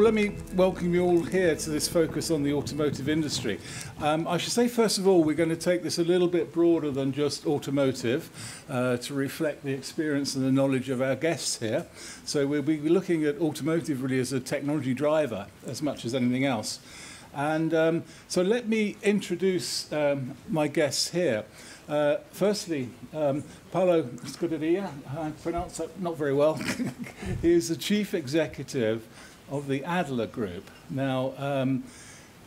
let me welcome you all here to this focus on the automotive industry. I should say, first of all, we're going to take this a little bit broader than just automotive to reflect the experience and the knowledge of our guests here. So we'll be looking at automotive really as a technology driver as much as anything else. And so let me introduce my guests here. Firstly, Paolo Scudieri, I pronounced that not very well. He is the chief executive of the Adler Group. Now,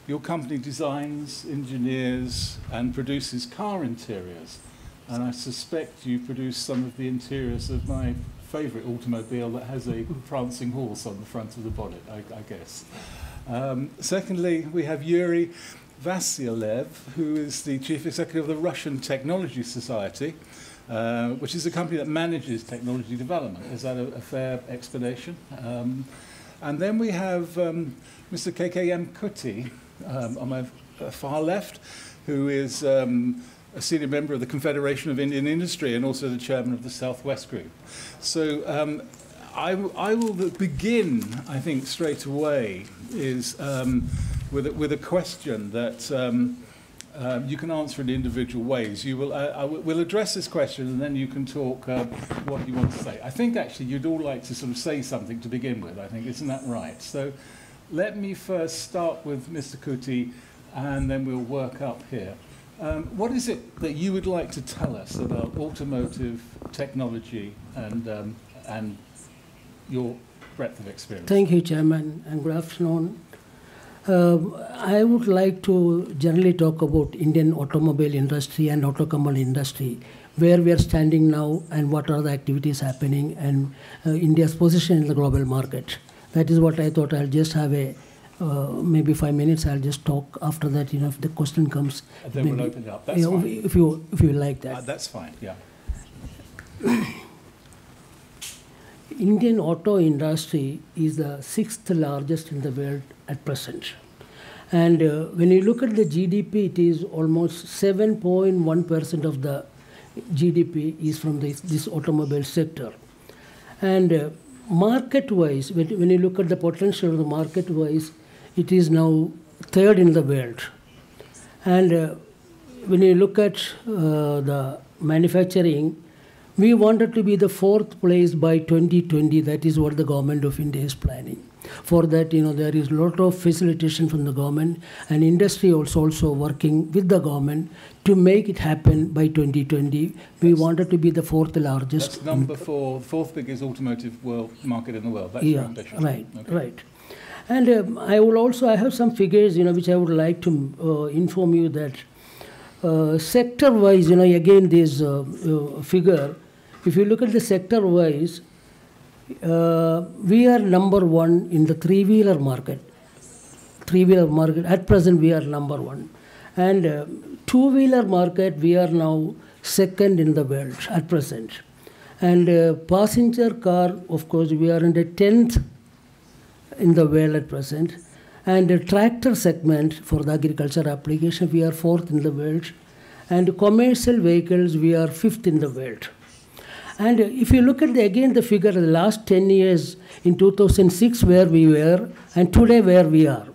your company designs, engineers, and produces car interiors. And I suspect you produce some of the interiors of my favorite automobile that has a prancing horse on the front of the bonnet, I guess. Secondly, we have Yury Vasilyev, who is the chief executive of the Russian Technology Society, which is a company that manages technology development. Is that a fair explanation? And then we have Mr. Kutty on my far left, who is a senior member of the Confederation of Indian Industry and also the chairman of the Southwest Group. So I will begin, I think, straight away is with a question that you can answer in individual ways. We'll address this question and then you can talk what you want to say. I think actually you'd all like to sort of say something to begin with, I think, isn't that right? So let me first start with Mr. Kutty and then we'll work up here. What is it that you would like to tell us about automotive technology and your breadth of experience? Thank you, Chairman, and good afternoon. I would like to generally talk about Indian automobile industry and automobile industry, where we are standing now and what are the activities happening and India's position in the global market. That is what I thought. I'll just have a maybe 5 minutes. I'll just talk after that. You know, if the question comes, and then we'll open it up. That's fine. If you like that. That's fine. Yeah. Indian auto industry is the 6th largest in the world at present. And when you look at the GDP, it is almost 7.1% of the GDP is from this automobile sector. And market-wise, when you look at the potential of the market-wise, it is now 3rd in the world. And when you look at the manufacturing, we wanted to be the 4th place by 2020. That is what the government of India is planning. For that, you know, there is a lot of facilitation from the government, and industry also working with the government to make it happen by 2020. We wanted to be the 4th largest. That's number 4, 4th biggest automotive market in the world. That's your ambition. Right, okay. Right. And I have some figures, you know, which I would like to inform you that sector-wise, you know, again this figure. If you look at the sector-wise, we are number 1 in the three-wheeler market. Three-wheeler market, at present we are number 1. And two-wheeler market, we are now 2nd in the world at present. And passenger car, of course, we are in the 10th in the world at present. And the tractor segment for the agriculture application, we are 4th in the world. And commercial vehicles, we are 5th in the world. And if you look at again the figure of the last 10 years, in 2006 where we were, and today where we are.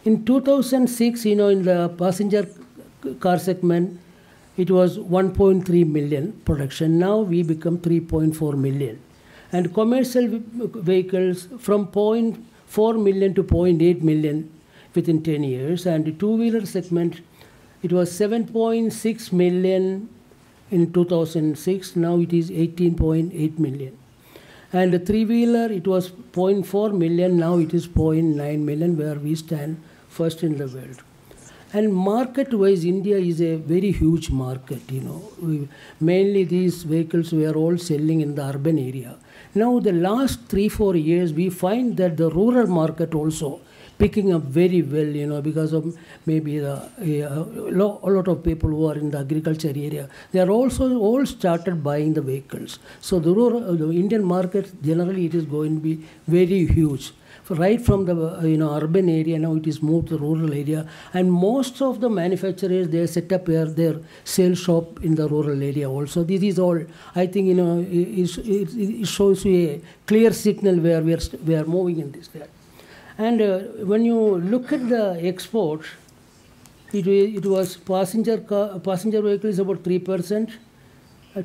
In 2006, you know, in the passenger car segment, it was 1.3 million production. Now we become 3.4 million. And commercial vehicles from 0.4 million to 0.8 million within 10 years. And the two-wheeler segment, it was 7.6 million in 2006, now it is 18.8 million. And the three-wheeler, it was 0.4 million, now it is 0.9 million, where we stand 1st in the world. And market-wise, India is a very huge market, you know. Mainly these vehicles we are all selling in the urban area. Now the last 3-4 years, we find that the rural market also picking up very well, you know, because of maybe a lot of people who are in the agriculture area. They are also all started buying the vehicles. So the Indian market, generally, it is going to be very huge. Right from the urban area, now it is moved to the rural area. And most of the manufacturers, they set up their sales shop in the rural area also. This is all, I think, you know, it shows you a clear signal where we are moving in this way. And when you look at the exports, it was passenger vehicle is about 3%,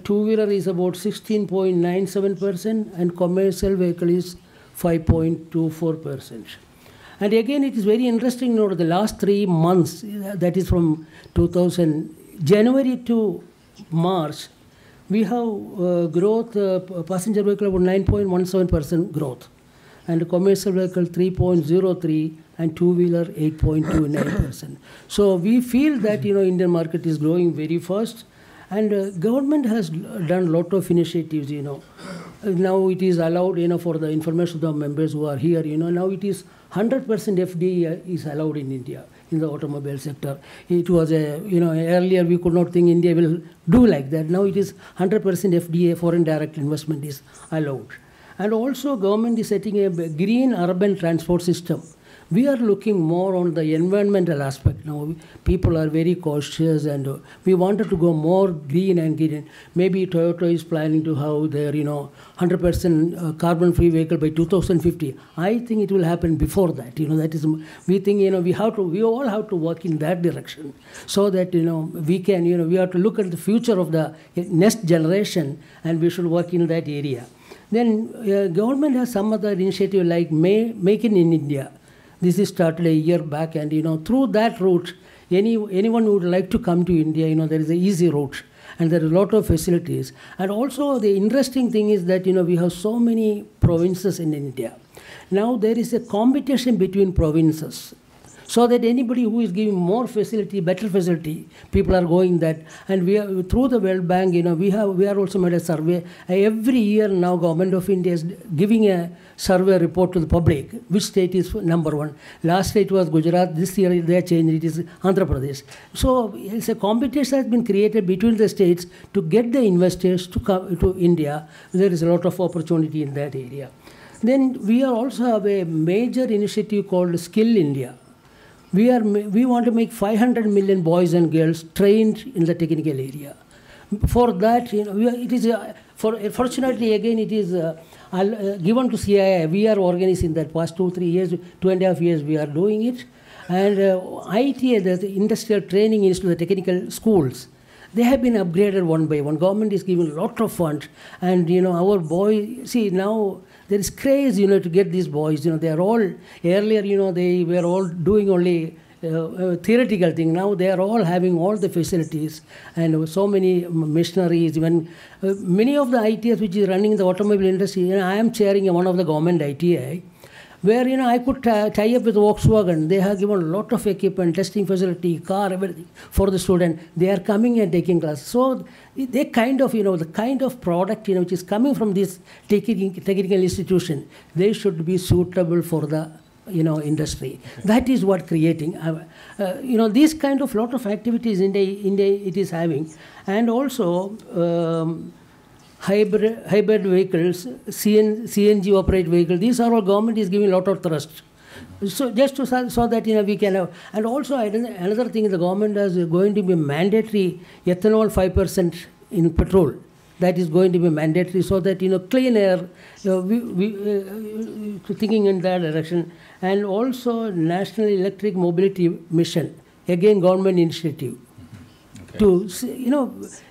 two-wheeler is about 16.97%, and commercial vehicle is 5.24%. And again, it is very interesting to note the last 3 months, that is from January to March, we have growth, passenger vehicle about 9.17% growth, and commercial vehicle 3.03%, and two-wheeler 8.29%. So we feel that Indian market is growing very fast, and government has done a lot of initiatives. Now it is allowed for the information of the members who are here. Now it is 100% FDI is allowed in India in the automobile sector. It was earlier we could not think India will do like that. Now it is 100% FDI, foreign direct investment is allowed. And also government is setting a green urban transport system. We are looking more on the environmental aspect now. People are very cautious, and we wanted to go more green and green. Maybe Toyota is planning to have their 100% carbon-free vehicle by 2050. I think it will happen before that. That is, we think we all have to work in that direction, so that we can we have to look at the future of the next generation, and we should work in that area. Then government has some other initiative like Make in India. This is started a year back, and through that route, anyone who would like to come to India, there is an easy route, and there are a lot of facilities. And also the interesting thing is that we have so many provinces in India. Now there is a competition between provinces, so that anybody who is giving more facility, better facility, people are going that. And we are, through the World Bank, we are also made a survey. Every year now, Government of India is giving a survey report to the public, which state is number one. Last state was Gujarat. This year they have changed. It is Andhra Pradesh. So it's a competition has been created between the states to get the investors to come to India. There is a lot of opportunity in that area. Then we also have a major initiative called Skill India. We want to make 500 million boys and girls trained in the technical area. For that, it is fortunately again it is given to CII. We are organizing that past 2-3 years, 2.5 years we are doing it, and ITA, the Industrial Training Institute, the technical schools, they have been upgraded one by one. Government is giving a lot of funds, and our boy, see now there is craze, to get these boys. They are all earlier, they were all doing only theoretical thing. Now they are all having all the facilities and so many machineries. Even many of the ITs which is running the automobile industry. I am chairing one of the government ITI, where I could tie up with Volkswagen. They have given a lot of equipment, testing facility, car, everything for the student. They are coming and taking classes. So they kind of, the kind of product which is coming from this technical institution, they should be suitable for the industry. Okay. That is what creating. These kind of lot of activities India it is having, and also. Hybrid vehicles, CNG operated vehicles, these are all government is giving a lot of thrust. So just to so that we can have, and also another thing, the government is going to be mandatory ethanol 5% in petrol. That is going to be mandatory, so that clean air. We thinking in that direction, and also National Electric Mobility Mission, again government initiative. To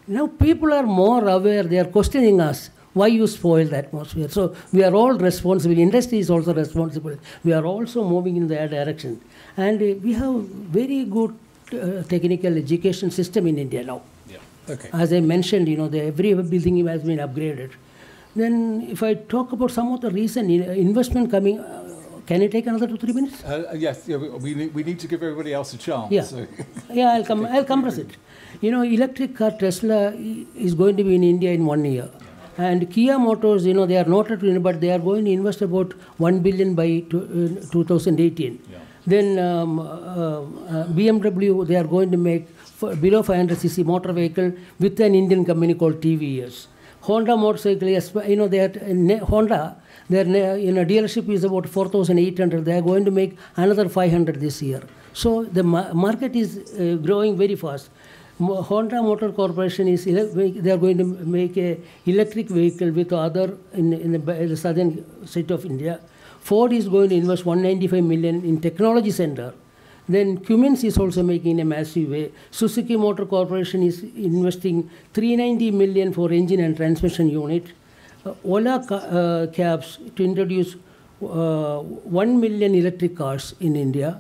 now people are more aware. They are questioning us. Why you spoil the atmosphere? So we are all responsible. Industry is also responsible. We are also moving in that direction, and we have very good technical education system in India now. Yeah. Okay. As I mentioned, every building has been upgraded. Then, if I talk about some of the recent investment coming. Can you take another 2-3 minutes? Yes, we need to give everybody else a chance. Yeah, so. yeah, I'll compress it. Electric car Tesla is going to be in India in 1 year, and Kia Motors, they are not at, but they are going to invest about 1 billion by 2018. Yeah. Then BMW, they are going to make below 500cc motor vehicle with an Indian company called TVS. Honda motorcycle, Honda. Their dealership is about 4,800. They are going to make another 500 this year. So the market is growing very fast. Honda Motor Corporation is they are going to make a electric vehicle with other in the southern state of India. Ford is going to invest 195 million in technology center. Then Cummins is also making a massive way. Suzuki Motor Corporation is investing 390 million for engine and transmission unit. Ola cabs to introduce 1 million electric cars in India.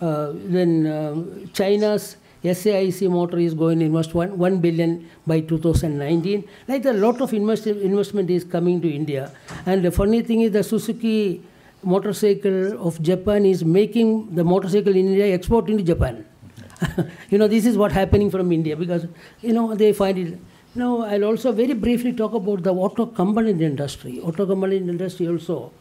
Then China's SAIC Motor is going to invest 1 billion by 2019. Like a lot of investment is coming to India. And the funny thing is the Suzuki motorcycle of Japan is making the motorcycle in India exporting to Japan. This is what happening from India because, they find it. Now, I'll also very briefly talk about the auto component industry. Auto component industry also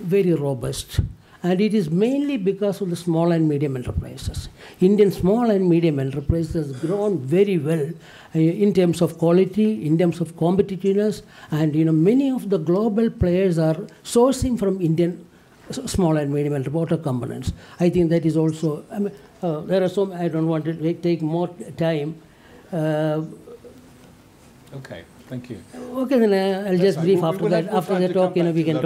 very robust. And it is mainly because of the small and medium enterprises. Indian small and medium enterprises has grown very well in terms of quality, in terms of competitiveness, and many of the global players are sourcing from Indian small and medium enterprise auto components. I think that is also, there are some, I don't want to take more time. Okay. Thank you. Okay, then I'll just brief after that. After the talk, we can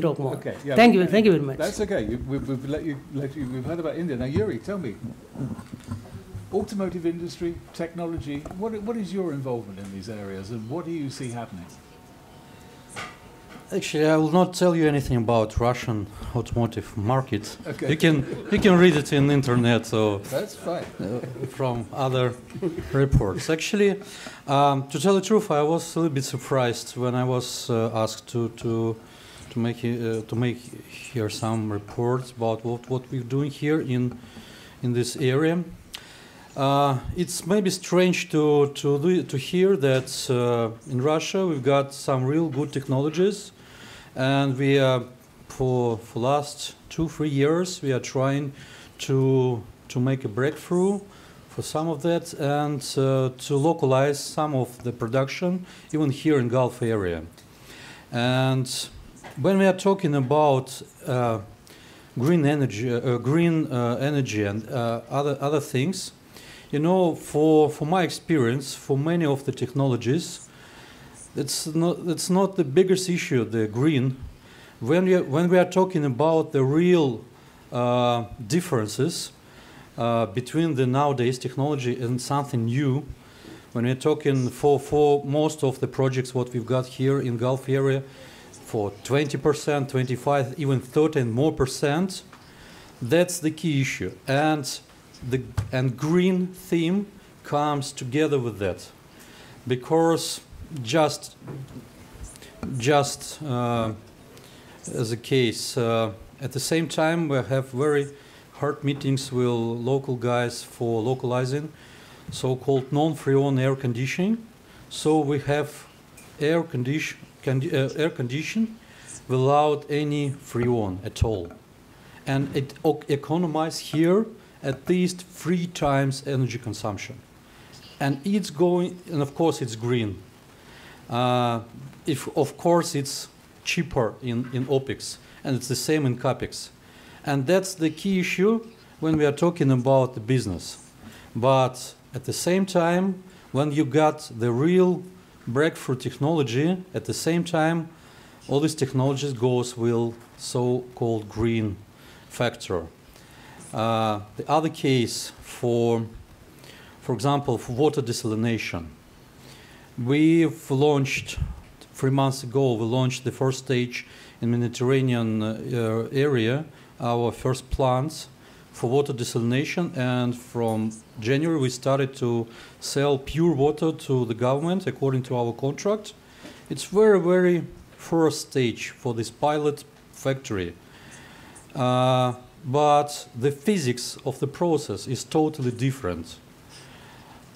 talk more. Okay, yeah, thank you very much. That's okay. We've let you. We've heard about India. Now, Yury, tell me, automotive industry, technology. What is your involvement in these areas, and what do you see happening? Actually, I will not tell you anything about Russian automotive market. Okay. You can read it in the internet. So that's fine. From other reports. Actually, to tell the truth, I was a little bit surprised when I was asked to make here some reports about what we're doing here in this area. It's maybe strange to hear that in Russia we've got some real good technologies, and we are for last 2-3 years we are trying to make a breakthrough for some of that and to localize some of the production even here in Gulf area. And when we are talking about green energy and other things. For my experience, for many of the technologies, it's not the biggest issue, the green. When we are talking about the real differences between the nowadays technology and something new, when we're talking for most of the projects what we've got here in Gulf area, for 20%, 25, even 30 and more %, that's the key issue. And green theme comes together with that, because just as a case, at the same time we have very hard meetings with local guys for localizing so-called non-freon air conditioning. So we have air condition without any freon at all, and it economizes here at least 3 times energy consumption, and it's going, and of course it's green. If of course it's cheaper in OPEX, and it's the same in CAPEX, and that's the key issue when we are talking about the business. But at the same time, when you got the real breakthrough technology, at the same time, all these technologies goes with so-called green factor. The other case for example, for water desalination, we've launched 3 months ago. We launched the first stage in Mediterranean area, our first plants for water desalination, and from January we started to sell pure water to the government according to our contract. It's very, very first stage for this pilot factory. But the physics of the process is totally different.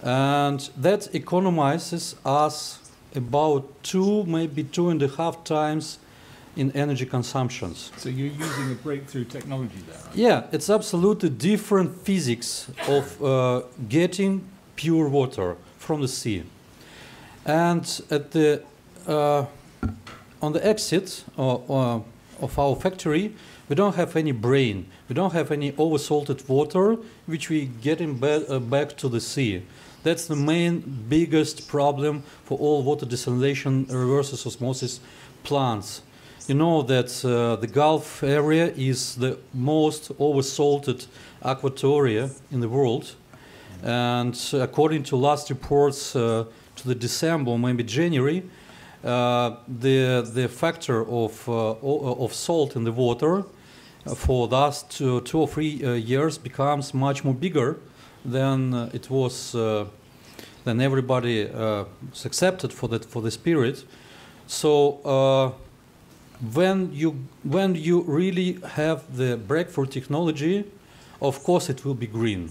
And that economizes us about 2, maybe 2.5 times in energy consumptions. So you're using a breakthrough technology there, right? Yeah, it's absolutely different physics of getting pure water from the sea. And at the on the exit of our factory, we don't have any brain. We don't have any oversalted water, which we get back to the sea. That's the main biggest problem for all water desalination reverse osmosis plants. you know that the Gulf area is the most oversalted aquatoria in the world. And according to last reports to the December, maybe January, the factor of salt in the water for the last 2 or 3 years becomes much more bigger than it was, than everybody accepted for this period. So when you really have the breakthrough technology, of course it will be green,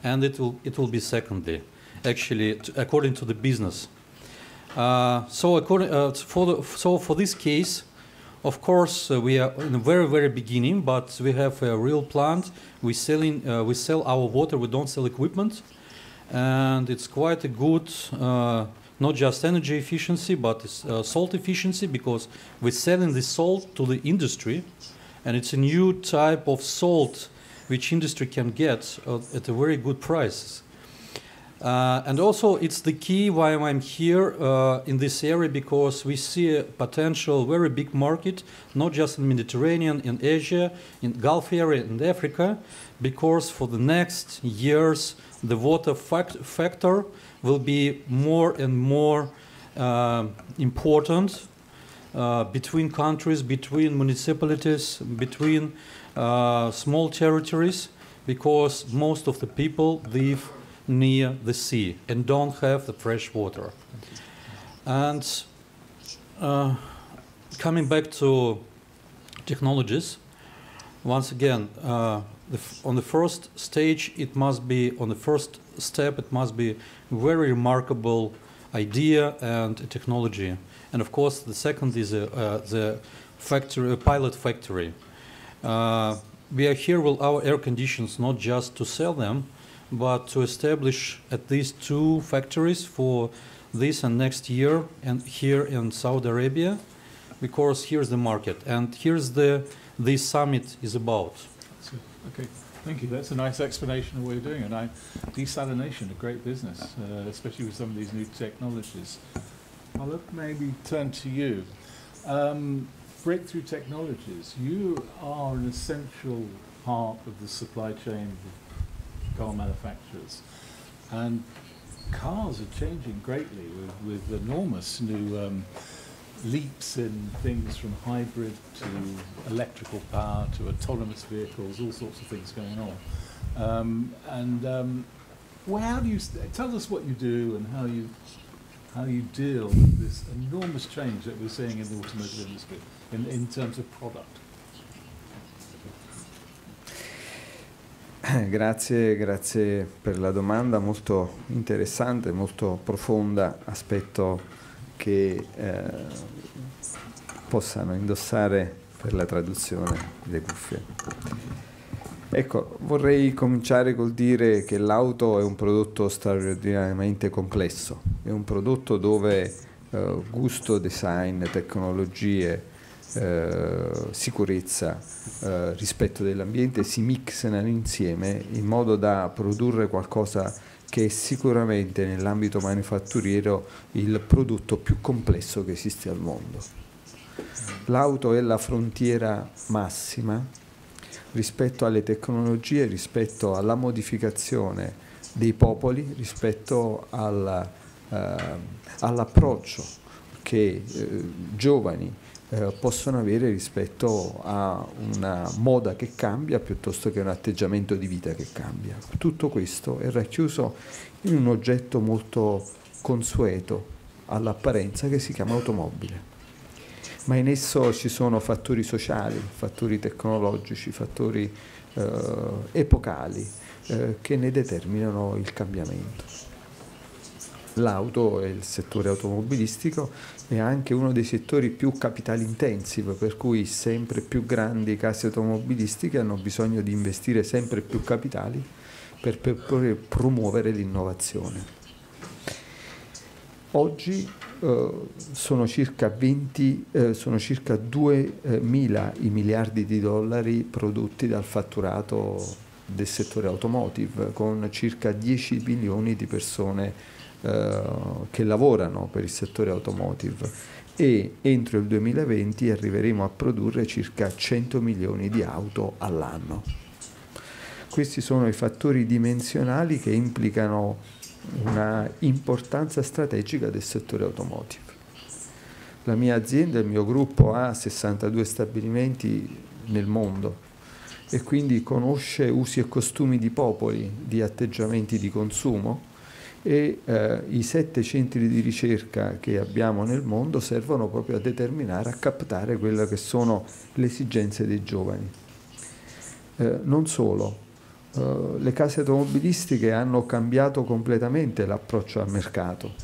and it will be secondary, actually, according to the business. So for this case, of course, we are in the very beginning, but we have a real plant. We sell our water. We don't sell equipment, and it's quite a good, not just energy efficiency, but it's, salt efficiency, because we're selling the salt to the industry, and it's a new type of salt which industry can get at a very good prices. And also, it's the key why I'm here in this area, because we see a potential very big market, not just in Mediterranean, in Asia, in Gulf area, and Africa, because for the next years, the water factor will be more and more important between countries, between municipalities, between small territories, because most of the people live near the sea and don't have the fresh water. And coming back to technologies, once again, on the first stage, it must be, on the first step, it must be very remarkable idea and technology. And of course, the second is the factory, pilot factory. We are here with our air conditions, not just to sell them, but to establish at least 2 factories for this and next year, and here in Saudi Arabia, because here's the market, and here's this summit is about. Okay, thank you. That's a nice explanation of what you're doing, and desalination, a great business, especially with some of these new technologies. I'll maybe turn to you. Breakthrough technologies. You are an essential part of the supply chain of car manufacturers, and cars are changing greatly with enormous new leaps in things from hybrid to electrical power to autonomous vehicles, all sorts of things going on. Well, how do you tell us what you do and how you deal with this enormous change that we're seeing in the automotive industry in terms of product? Grazie per la domanda, molto interessante, molto profonda. Aspetto che possano indossare per la traduzione le cuffie. Ecco, vorrei cominciare col dire che l'auto è un prodotto straordinariamente complesso, è un prodotto dove gusto, design, tecnologie, sicurezza, rispetto dell'ambiente si mixano insieme in modo da produrre qualcosa che è sicuramente nell'ambito manifatturiero il prodotto più complesso che esiste al mondo. L'auto è la frontiera massima rispetto alle tecnologie, rispetto alla modificazione dei popoli, rispetto all'approccio che giovani possono avere rispetto a una moda che cambia piuttosto che un atteggiamento di vita che cambia. Tutto questo è racchiuso in un oggetto molto consueto all'apparenza che si chiama automobile. Ma in esso ci sono fattori sociali, fattori tecnologici, fattori epocali che ne determinano il cambiamento. L'auto e il settore automobilistico è anche uno dei settori più capital intensive, per cui sempre più grandi case automobilistiche hanno bisogno di investire sempre più capitali per promuovere l'innovazione. Oggi sono circa 2.000 i miliardi di dollari prodotti dal fatturato del settore automotive, con circa 10 milioni di persone che lavorano per il settore automotive, e entro il 2020 arriveremo a produrre circa 100 milioni di auto all'anno. Questi sono i fattori dimensionali che implicano una importanza strategica del settore automotive. La mia azienda, il mio gruppo ha 62 stabilimenti nel mondo e quindi conosce usi e costumi di popoli, di atteggiamenti di consumo, e i 7 centri di ricerca che abbiamo nel mondo servono proprio a determinare, a captare quelle che sono le esigenze dei giovani. Non solo, le case automobilistiche hanno cambiato completamente l'approccio al mercato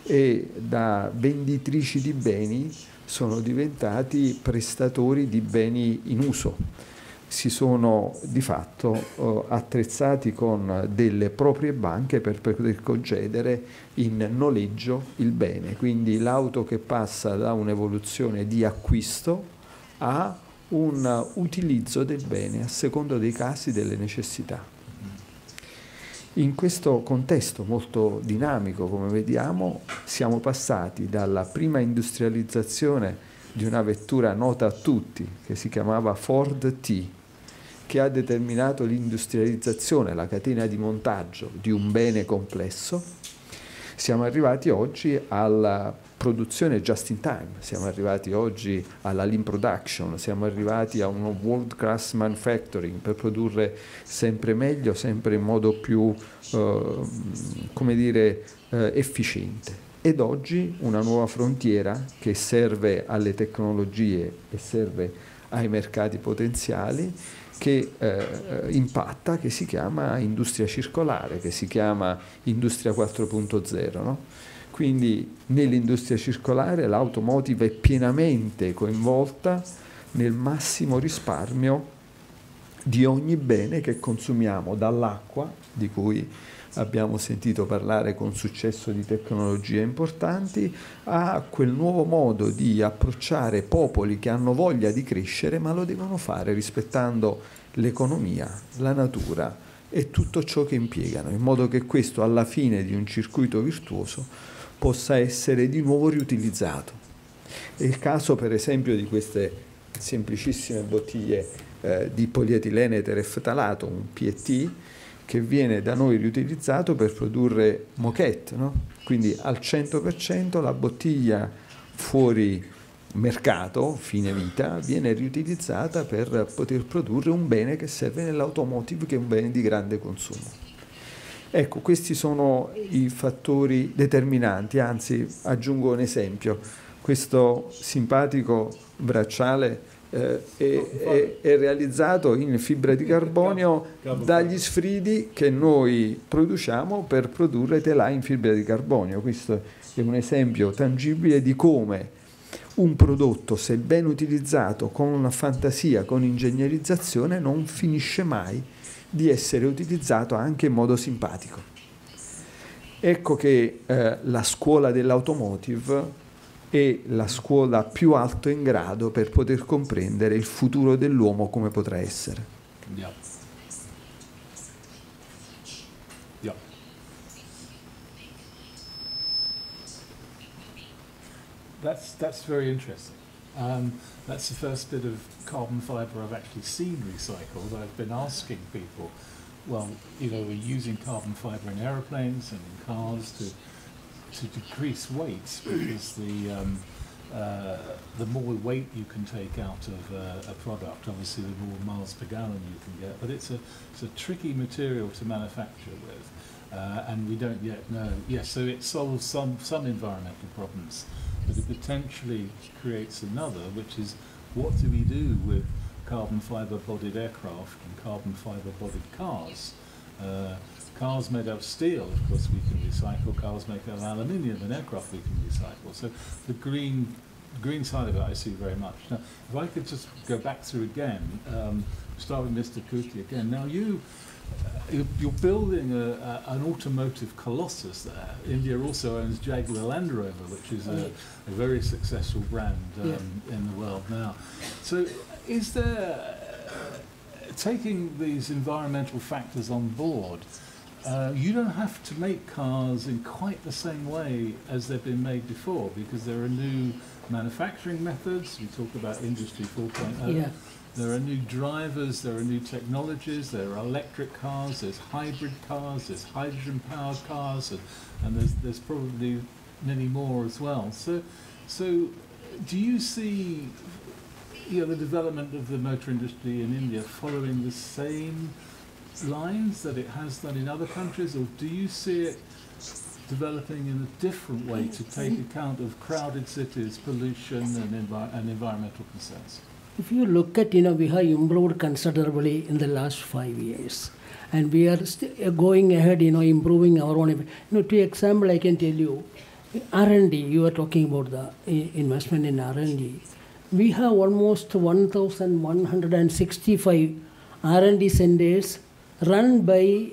e da venditrici di beni sono diventati prestatori di beni in uso. Si sono di fatto attrezzati con delle proprie banche per poter concedere in noleggio il bene, quindi l'auto che passa da un'evoluzione di acquisto a un utilizzo del bene a seconda dei casi, delle necessità. In questo contesto molto dinamico, come vediamo, siamo passati dalla prima industrializzazione di una vettura nota a tutti, che si chiamava Ford T, che ha determinato l'industrializzazione, la catena di montaggio di un bene complesso. Siamo arrivati oggi alla produzione just in time, siamo arrivati oggi alla lean production, siamo arrivati a uno world class manufacturing per produrre sempre meglio, sempre in modo più efficiente. Ed oggi una nuova frontiera che serve alle tecnologie e serve ai mercati potenziali, che impatta, che si chiama industria circolare, che si chiama industria 4.0, no? Quindi nell'industria circolare l'automotive è pienamente coinvolta nel massimo risparmio di ogni bene che consumiamo, dall'acqua, di cui abbiamo sentito parlare con successo di tecnologie importanti, a quel nuovo modo di approcciare popoli che hanno voglia di crescere, ma lo devono fare rispettando l'economia, la natura e tutto ciò che impiegano, in modo che questo alla fine di un circuito virtuoso possa essere di nuovo riutilizzato. È il caso per esempio di queste semplicissime bottiglie di polietilene tereftalato, un PET, che viene da noi riutilizzato per produrre moquette, no? Quindi al 100% la bottiglia fuori mercato, fine vita, viene riutilizzata per poter produrre un bene che serve nell'automotive, che è un bene di grande consumo. Ecco, questi sono i fattori determinanti, anzi aggiungo un esempio. Questo simpatico bracciale è realizzato in fibra di carbonio dagli sfridi che noi produciamo per produrre telai in fibra di carbonio. Questo è un esempio tangibile di come un prodotto, se ben utilizzato con fantasia, con ingegnerizzazione, non finisce mai di essere utilizzato anche in modo simpatico. Ecco che la scuola dell'automotive è la scuola più alto in grado per poter comprendere il futuro dell'uomo come potrà essere. Yeah. Yeah. That's very interesting. That's the first bit of carbon fibre I've actually seen recycled. I've been asking people, well, you know, we're using carbon fibre in aeroplanes and in cars to decrease weight, because the more weight you can take out of a product, obviously the more miles per gallon you can get. But it's a tricky material to manufacture with, and we don't yet know. Yes, so it solves some environmental problems, but it potentially creates another, which is, what do we do with carbon fibre bodied aircraft and carbon fibre bodied cars? Cars made out of steel, of course, we can recycle. Cars made out of aluminium, and aircraft we can recycle. So the green side of it I see very much. Now, if I could just go back through again, start with Mr. Kutty again. Now you're building an automotive colossus there. India also owns Jaguar Land Rover, which is a very successful brand in the world now. So is there, taking these environmental factors on board, you don't have to make cars in quite the same way as they've been made before, because there are new manufacturing methods. You talk about Industry 4.0. Yeah. There are new drivers, there are new technologies, there are electric cars, there's hybrid cars, there's hydrogen-powered cars, and there's probably many more as well. So do you see the development of the motor industry in India following the same lines that it has done in other countries, or do you see it developing in a different way to take account of crowded cities, pollution and environmental concerns? If you look at, we have improved considerably in the last 5 years. And we are going ahead, improving our own. To example, I can tell you, R&D, you are talking about the investment in R&D. We have almost 1,165 R&D centers run by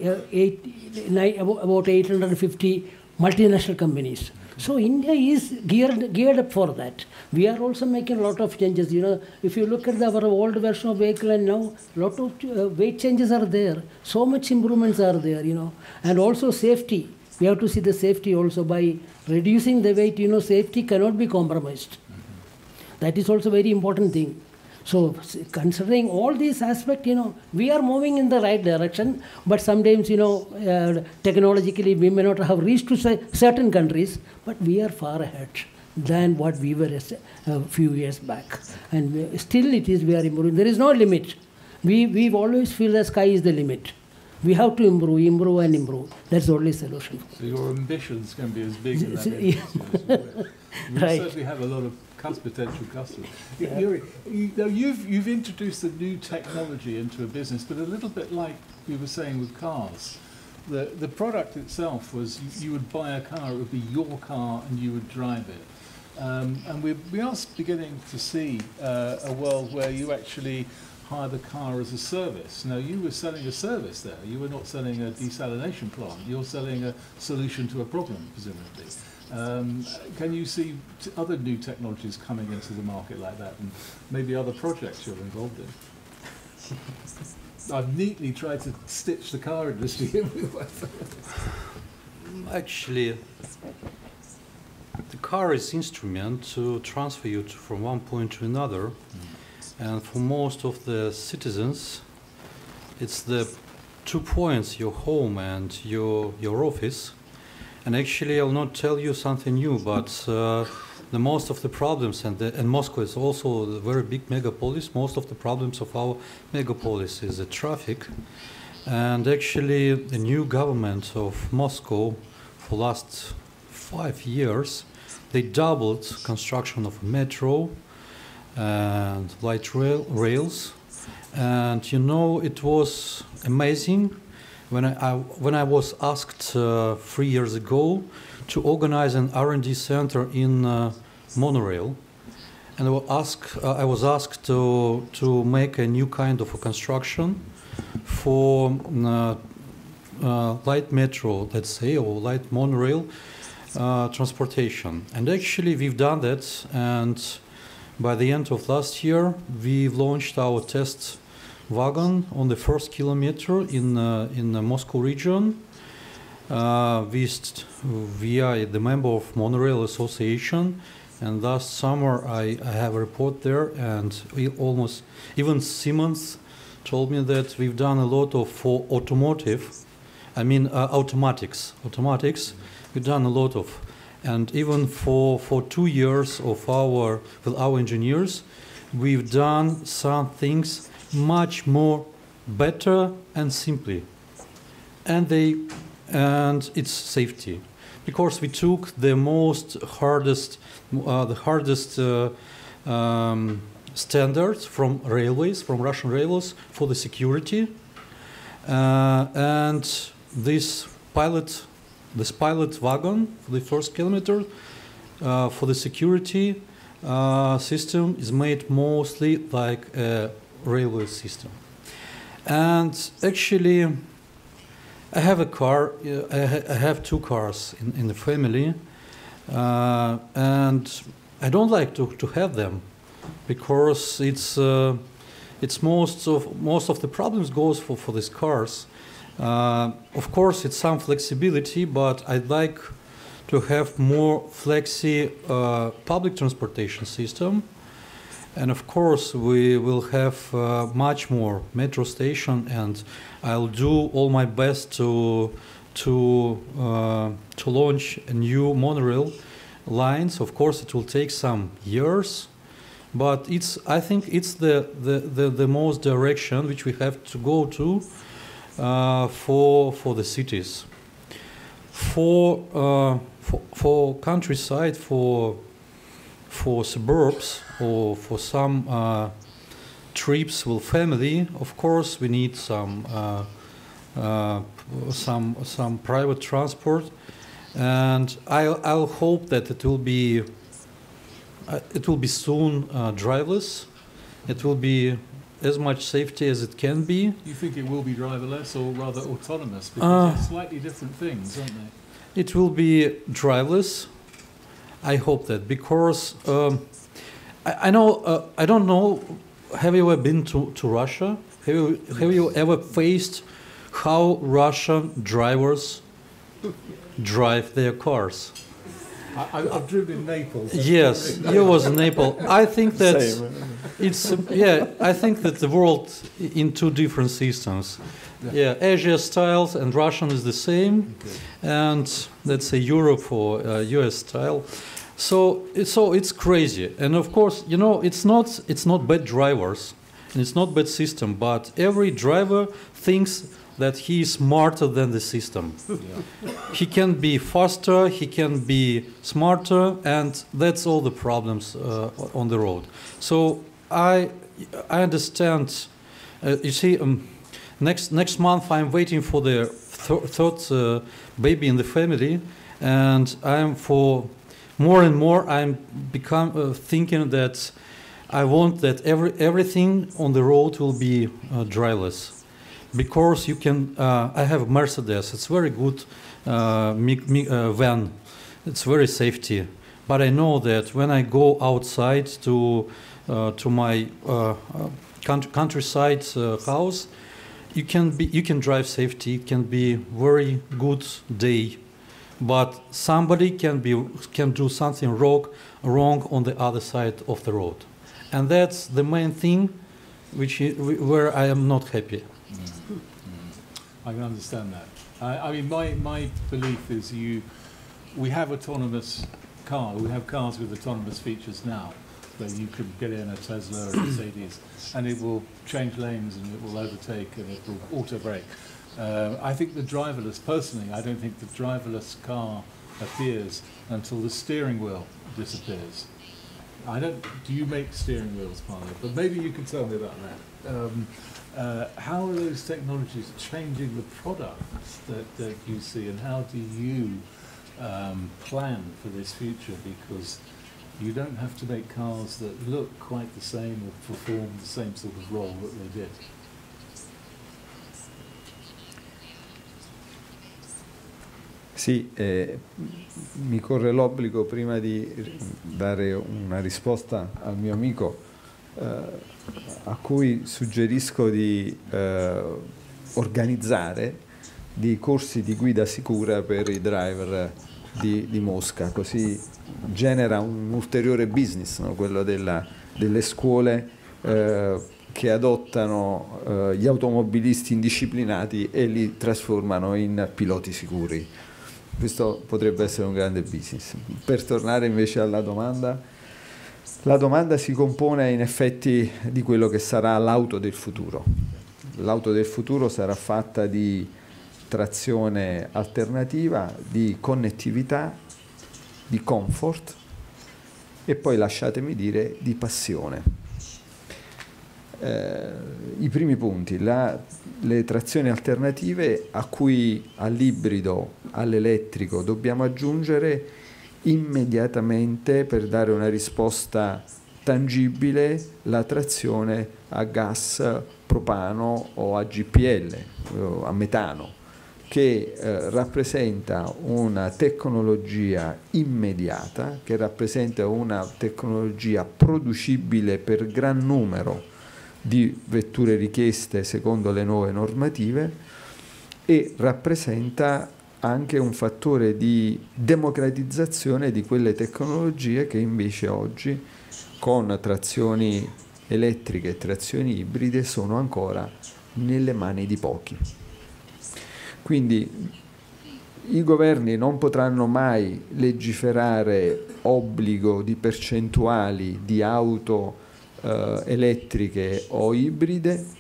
about 850 multinational companies. So India is geared up for that. We are also making a lot of changes. If you look at our old version of vehicle and now, a lot of weight changes are there. So much improvements are there, And also safety. We have to see the safety also. By reducing the weight, safety cannot be compromised. That is also a very important thing. So considering all these aspects, we are moving in the right direction, but sometimes, technologically we may not have reached to certain countries, but we are far ahead than what we were a few years back. And still we are improving. There is no limit. We always feel the sky is the limit. We have to improve and improve. That's the only solution. So your ambitions can be as big as that industry as you wish. We certainly have a lot of potential customers. Yury, you've introduced a new technology into a business, but a little bit like we were saying with cars. The product itself was you would buy a car, it would be your car, and you would drive it. And we are beginning to see a world where you actually hire the car as a service. Now, you were selling a service there. You were not selling a desalination plant. You're selling a solution to a problem, presumably. Can you see other new technologies coming into the market like that, and maybe other projects you're involved in? I've neatly tried to stitch the car industry in with myself. Actually, the car is instrument to transfer you from one point to another. And for most of the citizens, it's the 2 points, your home and your office. And actually, I'll not tell you something new, but the most of the problems, and Moscow is also a very big megapolis, most of the problems of our megapolis is the traffic. And actually, the new government of Moscow, for last 5 years, they doubled construction of metro and light rails, and it was amazing when I was asked 3 years ago to organize an R&D center in monorail, and I was asked to make a new kind of a construction for light metro, let's say, or light monorail transportation. And actually, we've done that, and by the end of last year, we launched our test wagon on the first kilometer in the Moscow region. We are the member of Monorail Association, and last summer I have a report there, and even Siemens told me that we've done a lot for automotive. I mean automatics. We've done a lot of. And even for 2 years with our engineers, we've done some things much more better and simply. And it's safety, because we took the hardest standards from Russian railways for the security, and this pilot wagon for the first kilometer for the security system is made mostly like a railway system. And actually, I have a car. I have 2 cars in the family, and I don't like to have them, because it's most of the problems goes for these cars. Of course, it's some flexibility, but I'd like to have more flexi public transportation system. And of course, we will have much more metro station, and I'll do all my best to launch a new monorail lines. Of course, it will take some years, but I think it's the most direction which we have to go to for the cities. For countryside, for suburbs, or for some trips with family, of course, we need some private transport, and I'll hope that it will be soon driverless. It will be as much safety as it can be. You think it will be driverless or rather autonomous? Because they're slightly different things, aren't they? It will be driverless. I hope that, because I know I don't know. Have you ever been to Russia? Have you ever faced how Russian drivers drive their cars? I've driven in Naples. Yes, you was in Naples. I think that it's I think that the world in two different systems. Yeah, Asia styles and Russian is the same, and let's say Europe or US style. So it's crazy, and of course, you know, it's not bad drivers, and it's not bad system, but every driver thinks that he is smarter than the system. Yeah. He can be faster, he can be smarter, and that's all the problems on the road. So I understand. You see, next month I'm waiting for the third baby in the family, and I'm for more and more I'm become thinking that I want that everything on the road will be driverless, because you can. I have a Mercedes. It's very good van. It's very safety. But I know that when I go outside to my countryside house, you can drive safety. It can be very good day, but somebody can do something wrong on the other side of the road, and that's the main thing, where I am not happy. I can understand that. I mean, my belief is we have autonomous cars. We have cars with autonomous features now, where you could get in a Tesla or a Mercedes, and it will change lanes, and it will overtake, and it will auto brake. I think personally, I don't think the driverless car appears until the steering wheel disappears. Do you make steering wheels, Paolo? But maybe you can tell me about that. How are those technologies changing the products that you see, and how do you plan for this future? Because you don't have to make cars that look quite the same or perform the same sort of role that they did. Sì, mi corre l'obbligo, prima di dare una risposta al mio amico, a cui suggerisco di organizzare dei corsi di guida sicura per i driver di Mosca, così genera un ulteriore business, no? Quello delle scuole che adottano gli automobilisti indisciplinati e li trasformano in piloti sicuri. Questo potrebbe essere un grande business. Per tornare invece alla domanda, la domanda si compone in effetti di quello che sarà l'auto del futuro. L'auto del futuro sarà fatta di trazione alternativa, di connettività, di comfort e poi, lasciatemi dire, di passione. I primi punti, le trazioni alternative, a cui all'ibrido, all'elettrico dobbiamo aggiungere immediatamente, per dare una risposta tangibile, la trazione a gas propano o a GPL, a metano, che rappresenta una tecnologia immediata, che rappresenta una tecnologia producibile per gran numero di vetture richieste secondo le nuove normative, e rappresenta anche un fattore di democratizzazione di quelle tecnologie che invece oggi, con trazioni elettriche e trazioni ibride, sono ancora nelle mani di pochi. Quindi i governi non potranno mai legiferare obbligo di percentuali di auto elettriche o ibride,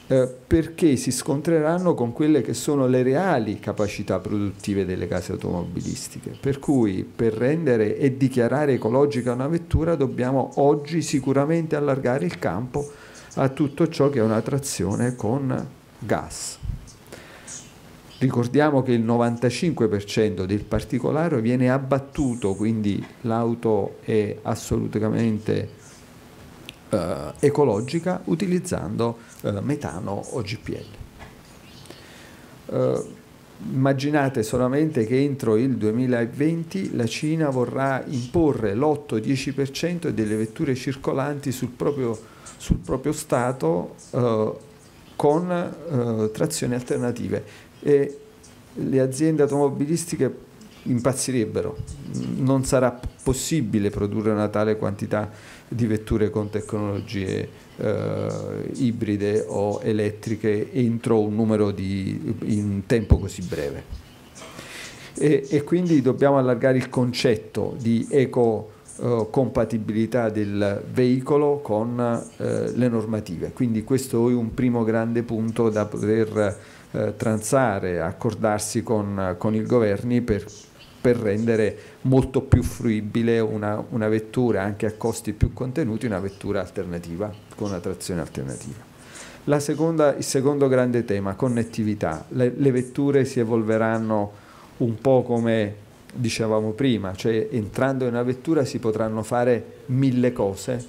perché si scontreranno con quelle che sono le reali capacità produttive delle case automobilistiche. Per cui per rendere e dichiarare ecologica una vettura dobbiamo oggi sicuramente allargare il campo a tutto ciò che è una trazione con gas. Ricordiamo che il 95% del particolare viene abbattuto, quindi l'auto è assolutamente ecologica utilizzando metano o GPL. Immaginate solamente che entro il 2020 la Cina vorrà imporre l'8-10% delle vetture circolanti sul proprio Stato con trazioni alternative, e le aziende automobilistiche impazzirebbero. Non sarà possibile produrre una tale quantità di vetture con tecnologie ibride o elettriche entro un numero in tempo così breve. E quindi dobbiamo allargare il concetto di ecocompatibilità del veicolo con le normative. Quindi questo è un primo grande punto da poter transare, accordarsi con i governi per rendere molto più fruibile una vettura, anche a costi più contenuti, una vettura alternativa, con una trazione alternativa. Il secondo grande tema, connettività. Le vetture si evolveranno un po' come dicevamo prima, cioè entrando in una vettura si potranno fare 1000 cose,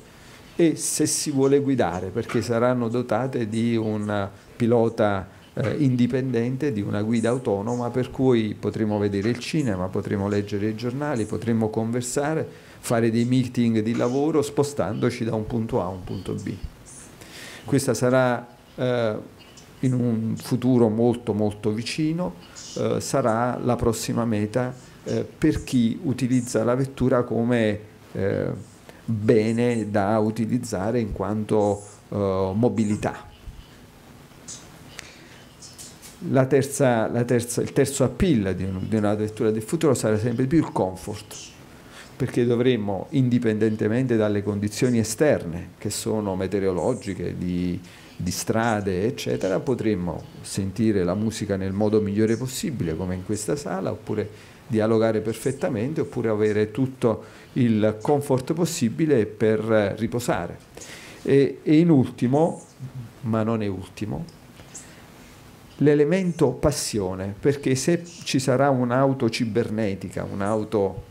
e se si vuole guidare, perché saranno dotate di un pilota indipendente, di una guida autonoma, per cui potremo vedere il cinema, potremo leggere i giornali, potremo conversare, fare dei meeting di lavoro spostandoci da un punto A a un punto B. Questa sarà in un futuro molto molto vicino, sarà la prossima meta per chi utilizza la vettura come bene da utilizzare in quanto mobilità. Il terzo appeal di una vettura del futuro sarà sempre più il comfort, perché dovremmo, indipendentemente dalle condizioni esterne che sono meteorologiche, di strade eccetera, potremmo sentire la musica nel modo migliore possibile, come in questa sala, oppure dialogare perfettamente, oppure avere tutto il comfort possibile per riposare. E in ultimo, ma non è ultimo, l'elemento passione, perché se ci sarà un'auto cibernetica, un'auto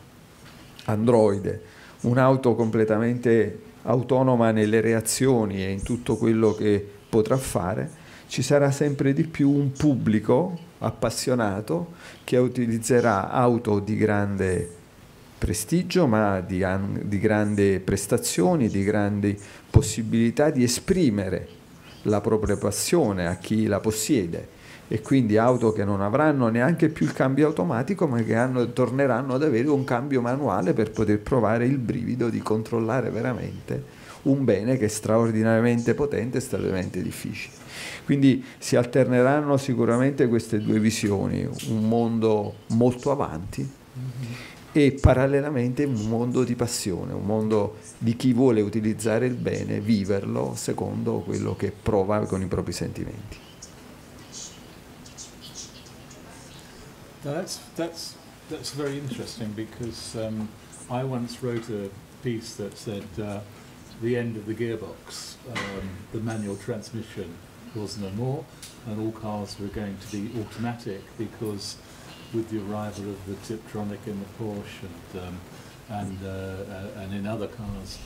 androide, un'auto completamente autonoma nelle reazioni e in tutto quello che potrà fare, ci sarà sempre di più un pubblico appassionato che utilizzerà auto di grande prestigio, ma di grandi prestazioni, di grandi possibilità di esprimere la propria passione a chi la possiede, e quindi auto che non avranno neanche più il cambio automatico, ma che torneranno ad avere un cambio manuale per poter provare il brivido di controllare veramente un bene che è straordinariamente potente e straordinariamente difficile. Quindi si alterneranno sicuramente queste due visioni, un mondo molto avanti e parallelamente un mondo di passione, un mondo di chi vuole utilizzare il bene, viverlo secondo quello che prova con i propri sentimenti. That's very interesting, because I once wrote a piece that said the end of the gearbox, the manual transmission was no more, and all cars were going to be automatic, because with the arrival of the Tiptronic in the Porsche and in other cars,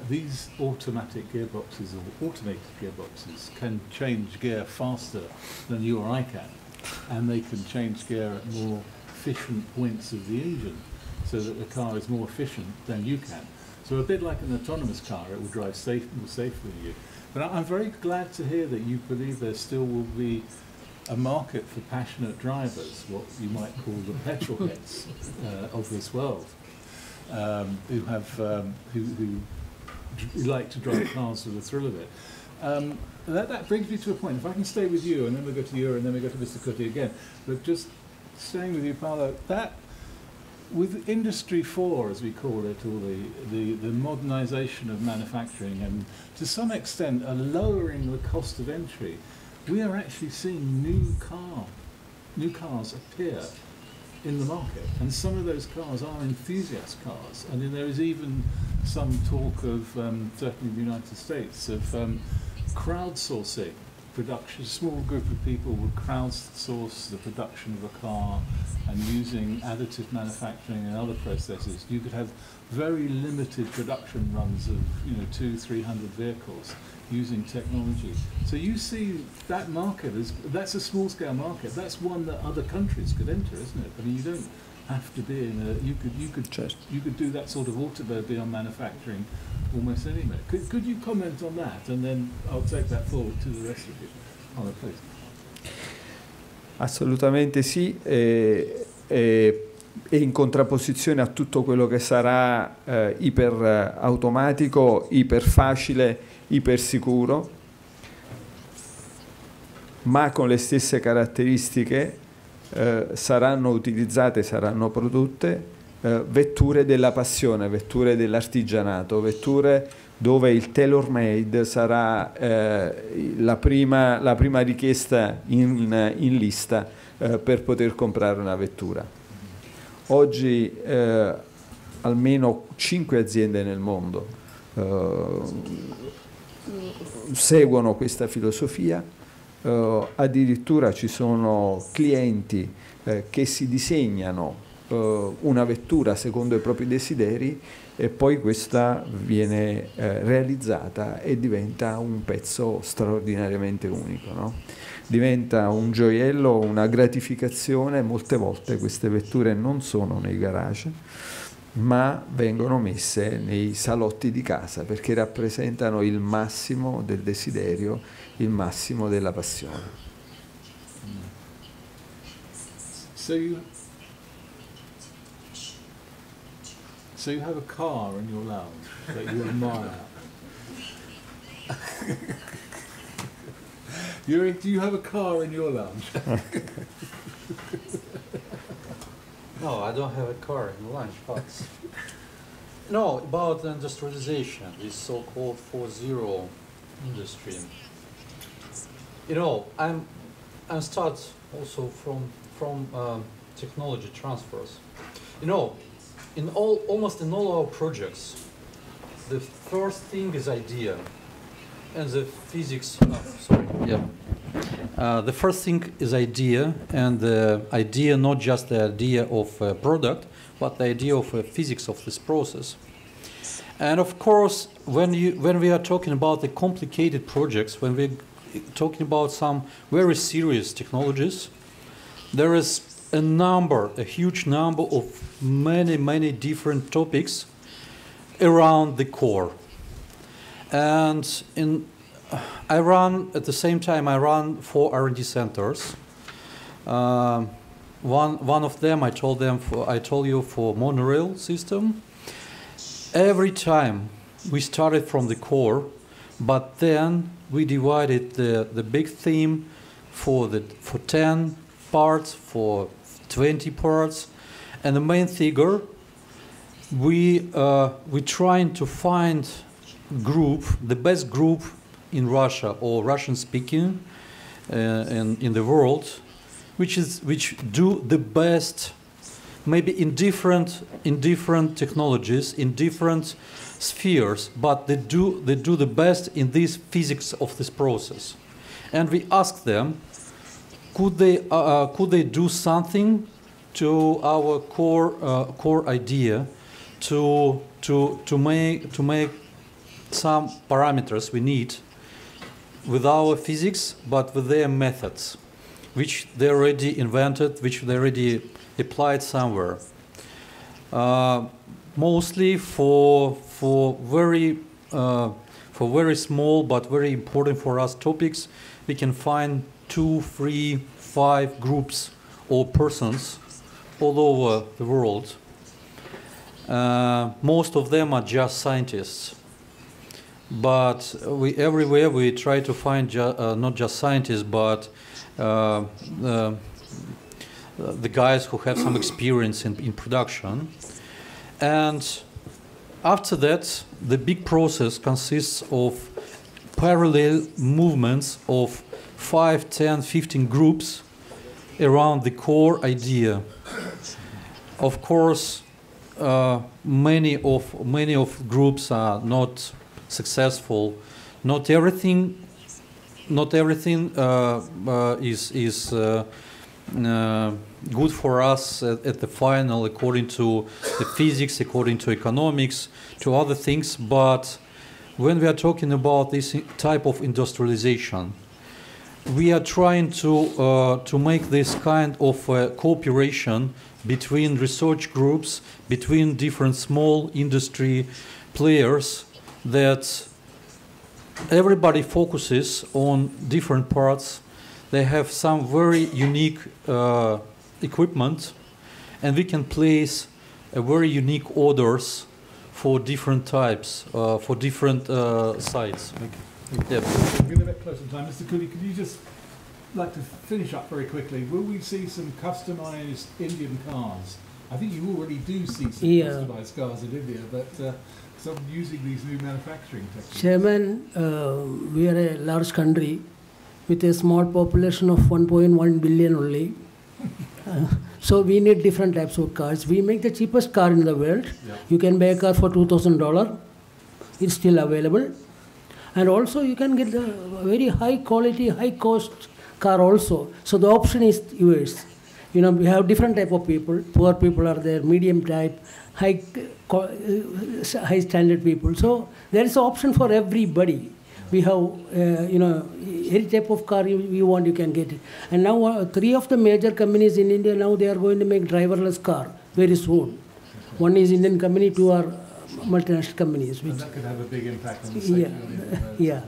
these automatic gearboxes or automated gearboxes can change gear faster than you or I can. And they can change gear at more efficient points of the engine, so that the car is more efficient than you can. So a bit like an autonomous car, it will drive more safely than you. But I'm very glad to hear that you believe there still will be a market for passionate drivers, what you might call the petrol heads of this world, who like to drive cars for the thrill of it. That brings me to a point. If I can stay with you, and then we go to Yury, and then we go to Mr. Kutty again. But just staying with you, Paolo, that with Industry 4, as we call it, or the modernisation of manufacturing, and to some extent a lowering the cost of entry, we are actually seeing new cars appear in the market, and some of those cars are enthusiast cars. I mean, there is even some talk of, certainly in the United States, of crowdsourcing production. A small group of people would crowdsource the production of a car, and using additive manufacturing and other processes, you could have very limited production runs of 200-300 vehicles using technology. So you see that market as, that's a small scale market. That's one that other countries could enter, isn't it? I mean, you don't have to be in a, you could do that sort of automobile manufacturing almost anywhere. Could you comment on that, and then I'll take that forward to the rest of you. Paolo, please. Assolutamente sì, e in contrapposizione a tutto quello che sarà iper automatico, iper facile, iper sicuro, ma con le stesse caratteristiche saranno utilizzate, saranno prodotte vetture della passione, vetture dell'artigianato, vetture dove il tailor-made sarà la prima richiesta in lista per poter comprare una vettura. Oggi almeno 5 aziende nel mondo seguono questa filosofia, addirittura ci sono clienti che si disegnano una vettura secondo i propri desideri e poi questa viene realizzata e diventa un pezzo straordinariamente unico, no? Diventa un gioiello, una gratificazione. Molte volte queste vetture non sono nei garage, ma vengono messe nei salotti di casa perché rappresentano il massimo del desiderio, il massimo della passione. So you have a car in your lounge that you admire. Yury, do you have a car in your lounge? No, I don't have a car in the lounge, but no, about industrialization, this so-called 4.0 industry. I'm start also from technology transfers. Almost in all our projects, the first thing is idea, and the physics. The first thing is idea, and the idea, not just the idea of a product, but the idea of physics of this process. And of course, when we are talking about the complicated projects, when we're talking about some very serious technologies, there is a huge number of many different topics around the core. And at the same time, I run 4 R&D centers. One of them, I told you for monorail system. Every time we started from the core, but then we divided the big theme for 10 parts, for 20 parts, and the main figure, we trying to find the best group in Russia or Russian-speaking in the world, which do the best, maybe in different technologies, in different spheres, but they do the best in this physics of this process, and we ask them, could they do something to our core idea to make some parameters we need with our physics, but with their methods, which they already invented, which they already applied somewhere. Mostly for very small but very important for us topics, we can find 2, 3, 5 groups or persons all over the world. Most of them are just scientists. But everywhere we try to find not just scientists, but the guys who have some experience in production. And after that, the big process consists of parallel movements of 5, 10, 15 groups around the core idea. Of course, many of groups are not successful. Not everything is good for us at the final, according to the physics, according to economics, to other things. But when we are talking about this type of industrialization, we are trying to make this kind of cooperation between research groups, between different small industry players, that everybody focuses on different parts. They have some very unique equipment, and we can place a very unique orders for different types, for different sites. Yeah. We're getting a bit close on time. Mr. Kutty, could you just like to finish up very quickly? Will we see some customized Indian cars? I think you already do see some customized cars in India, but some using these new manufacturing techniques. Chairman, we are a large country with a small population of 1.1 billion only. So we need different types of cars. We make the cheapest car in the world. Yeah. You can buy a car for $2,000. It's still available. And also you can get a very high quality, high cost car also. So the option is yours. You know, we have different type of people. Poor people are there, medium type, high standard people. So there is an option for everybody. We have, you know, any type of car you want, you can get it. And now 3 of the major companies in India, now they are going to make driverless car very soon. One is Indian company, 2 are multinational companies. And that could have a big impact on the safety of the yeah.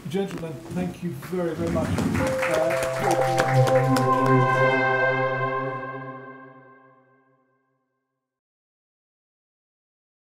Gentlemen, thank you very, very much.